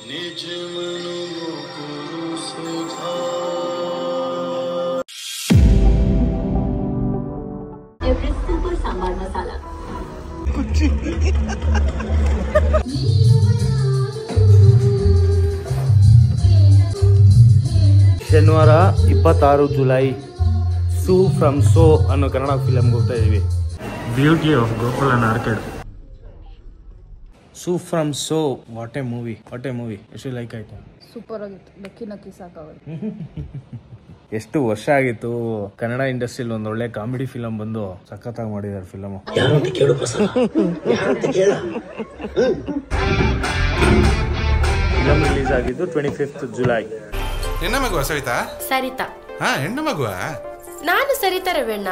Everest super sambar मसाला ಶನಿವಾರ 26 July Suu from so ಅನ್ನೋ ಕನ್ನಡ ಫಿಲಮ್ಗೆ ಹೋಗ್ತಾ ಇದೀವಿ. Beauty of Gopalan orchid. Su from So what a movie ಎಷ್ಟು ಲೈಕ್ ಆಯ್ತು. ಸೂಪರ್ ಆಗಿತ್ತು. ನಕ್ಕಿ ಸಾಕಾಗೋದು. ಎಷ್ಟು ವರ್ಷ ಆಗಿತ್ತು ಕನ್ನಡ ಇಂಡಸ್ಟ್ರಿಯಲ್ಲಿ ಒಂದ್ ಒಳ್ಳೆ ಕಾಮಿಡಿ ಫಿಲಮ್ ಬಂದು ಸಖತ್ತಾಗಿ ಮಾಡಿದಾರೆ ಫಿಲಮ್. ಫಿಲಮ್ ರಿಲೀಸ್ ಆಗಿದ್ದು 25th ಜುಲೈ. ಹೆಣ್ಣ ಮಗುವ ಸರಿತಾ ಹಾ ಹೆಣ್ಣು ಮಗುವ ನಾನು ಸರಿತಾ ರವಣ್ಣ.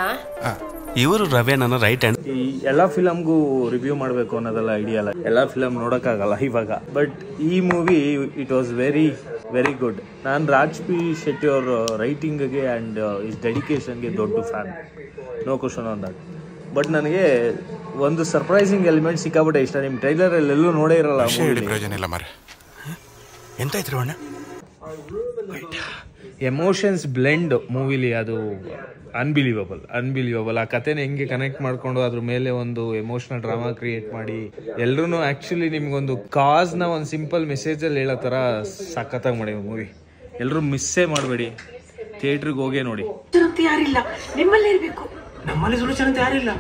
ಇವರು ರವೇಣ ರೈಟ್ ಹ್ಯಾಂಡ್. ಈ ಎಲ್ಲಾ ಫಿಲಮ್ಗೂ ರಿವ್ಯೂ ಮಾಡ್ಬೇಕು ಅನ್ನೋದೆಲ್ಲ ಐಡಿಯಾ ಅಲ್ಲ, ಎಲ್ಲಾ ಫಿಲಮ್ ನೋಡಕ್ಕಾಗಲ್ಲ ಇವಾಗ. ಬಟ್ ಈ movie it was very very good. ನಾನು ರಾಜ್ ಪಿ ಶೆಟ್ಟಿ ಅವ್ರ ರೈಟಿಂಗ್ಗೆ ಅಂಡ್ ಇಸ್ ಡೆಡಿಕೇಶನ್ಗೆ ದೊಡ್ಡ fan, no question on that. But ನನಗೆ ಒಂದು ಸರ್ಪ್ರೈಸಿಂಗ್ ಎಲಿಮೆಂಟ್ ಸಿಕ್ಕಾಬಿಟ್ಟೆ ಇಷ್ಟ. ನಿಮ್ ಟ್ರೈಲರ್ ಅಲ್ಲಿ ಎಲ್ಲೂ ನೋಡೇ ಇರಲ್ಲ. ಎಂತಾಯ್ತು ಅಣ್ಣ? ಎಮೋಷನ್ಸ್ ಬ್ಲೆಂಡ್ ಮೂವಿಲಿ, ಅದು ಅನ್ಬಿಲೀವಬಲ್. ಆ ಕಥೆನ ಹೆಂಗೆ ಕನೆಕ್ಟ್ ಮಾಡ್ಕೊಂಡು ಅದ್ರ ಮೇಲೆ ಒಂದು ಎಮೋಷನಲ್ ಡ್ರಾಮಾ ಕ್ರಿಯೇಟ್ ಮಾಡಿ ಎಲ್ರು ಆಕ್ಚುಲಿ ನಿಮ್ಗೊಂದು ಕಾಸ್ ನ ಒಂದು ಸಿಂಪಲ್ ಮೆಸೇಜ್ ಅಲ್ಲಿ ಹೇಳೋ ತರ ಸಖತ್ತಾಗಿ ಮಾಡಿ ಮೂವಿ. ಎಲ್ರು ಮಿಸ್ಸೇ ಮಾಡಬೇಡಿ, ಥಿಯೇಟರ್ಗೆ ಹೋಗೇ ನೋಡಿ. ಯಾರಿಲ್ಲ ನಿಮ್ಮಲ್ಲೇ ಇರಬೇಕು, ನಮ್ಮಲ್ಲಿ ಸೊಲ್ಯೂಷನ್ ಅಂತ ಯಾರಿಲ್ಲ.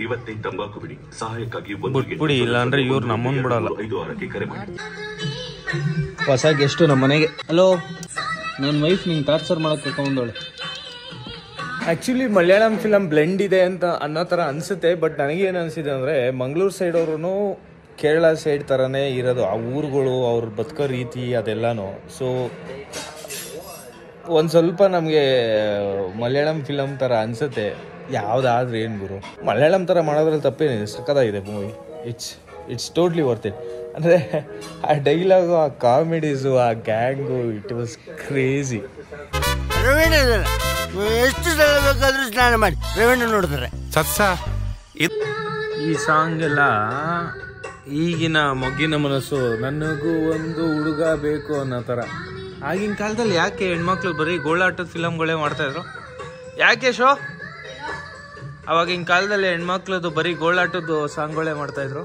ಇವತ್ತೇ ತಂಬಾಕು ಬಿಡಿ, ಸಹಾಯಕ್ಕಾಗಿ ಬಿಡಿ, ಇಲ್ಲ ಅಂದ್ರೆ ಇವ್ರು ನಮ್ಮನ್ ಬಿಡಲ್ಲ. ಹೊಸ ಗೆಸ್ಟ್ ನಮ್ಮ ಮನೆಗೆ. ಹಲೋ, ನನ್ನ ವೈಫ್ ನಿಂಗೆ ಟಾರ್ಚರ್ ಮಾಡಕ್ ಕರ್ಕೊಂಡೋಳೆ. ಆಕ್ಚುಲಿ ಮಲಯಾಳಂ ಫಿಲಮ್ ಬ್ಲೆಂಡ್ ಇದೆ ಅಂತ ಅನ್ನೋ ಥರ ಅನಿಸುತ್ತೆ. ಬಟ್ ನನಗೇನು ಅನಿಸಿದೆ ಅಂದರೆ ಮಂಗಳೂರು ಸೈಡ್ ಅವ್ರೂ ಕೇರಳ ಸೈಡ್ ಥರನೇ ಇರೋದು, ಆ ಊರುಗಳು ಅವ್ರ ಬದುಕೋ ರೀತಿ ಅದೆಲ್ಲನೂ. ಸೊ ಒಂದು ಸ್ವಲ್ಪ ನಮಗೆ ಮಲಯಾಳಂ ಫಿಲಮ್ ಥರ ಅನಿಸುತ್ತೆ. ಯಾವುದಾದ್ರೂ ಏನು ಗುರು, ಮಲಯಾಳಂ ಥರ ಮಾಡೋದ್ರಲ್ಲಿ ತಪ್ಪೇನಿದೆ, ಸಕ್ಕತ್ತಾಗಿದೆ movie. It's totally worth it. ಅಂದರೆ ಆ ಡೈಲಾಗು, ಆ ಕಾಮಿಡೀಸು, ಆ ಗ್ಯಾಂಗು, ಇಟ್ ವಾಸ್ ಕ್ರೇಜಿ. ಎಷ್ಟು ಸಲ ಬೇಕಾದ್ರೂ ಸ್ನಾನ ಮಾಡಿ ರೇವಣ್ಣ ನೋಡಿದ್ರೆ ಈ ಸಾಂಗ್ ಎಲ್ಲ ಈಗಿನ ಮೊಗ್ಗಿನ ಮನಸ್ಸು, ನನಗೂ ಒಂದು ಹುಡುಗ ಬೇಕು ಅನ್ನೋ ಥರ. ಆಗಿನ ಕಾಲದಲ್ಲಿ ಯಾಕೆ ಹೆಣ್ಮಕ್ಳು ಬರೀ ಗೋಳಾಟದ ಫಿಲಮ್ಗಳೇ ಮಾಡ್ತಾಯಿದ್ರು? ಯಾಕೆ ಶೋ ಅವಾಗಿನ ಕಾಲದಲ್ಲಿ ಹೆಣ್ಮಕ್ಳದ್ದು ಬರೀ ಗೋಳಾಟದ್ದು ಸಾಂಗ್ಗಳೇ ಮಾಡ್ತಾಯಿದ್ರು,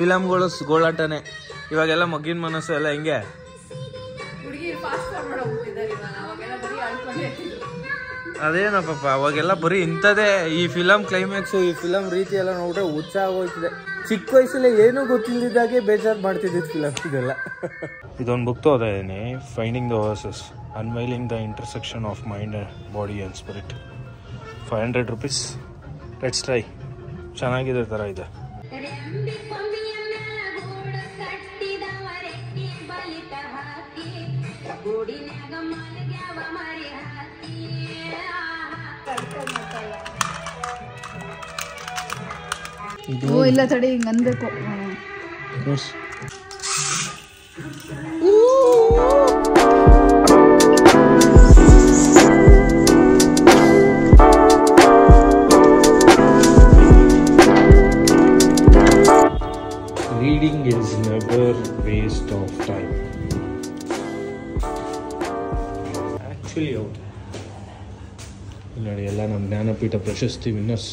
ಫಿಲಮ್ಗಳು ಗೋಳಾಟನೇ. ಇವಾಗೆಲ್ಲ ಮೊಗ್ಗಿನ ಮನಸ್ಸು ಎಲ್ಲ ಹೆಂಗೆ? ಅದೇನಪ್ಪ, ಅವಾಗೆಲ್ಲ ಬರೀ ಇಂಥದೇ. ಈ ಫಿಲಮ್ ಕ್ಲೈಮ್ಯಾಕ್ಸು, ಈ ಫಿಲಮ್ ರೀತಿ ಎಲ್ಲ ನೋಡ್ರೆ ಉತ್ಸಾಹ ಹೋಗ್ತಿದೆ. ಚಿಕ್ಕ ವಯಸ್ಸಲ್ಲಿ ಏನೂ ಗೊತ್ತಿಲ್ಲದಾಗೆ ಬೇಜಾರು ಮಾಡ್ತಿದ್ದಿದ್ದು ಫಿಲಮ್ ಇದೆಲ್ಲ. ಇದೊಂದು ಬುಕ್ ತೋದಿದ್ದೀನಿ, finding the verses, unveiling the intersection of mind, body and spirit. 500 rupees. Let's try. ಚೆನ್ನಾಗಿದೆ ಥರ ಇದೆ. ಇಲ್ಲ ತಡಿ, ಹಿಂಗೆ ಅನ್ಬೇಕು. Reading is never waste of time. Actually out. ನೋಡಿ, ಎಲ್ಲ ನಮ್ಮ ಜ್ಞಾನಪೀಠ ಪ್ರಶಸ್ತಿ ವಿನ್ನರ್ಸ್.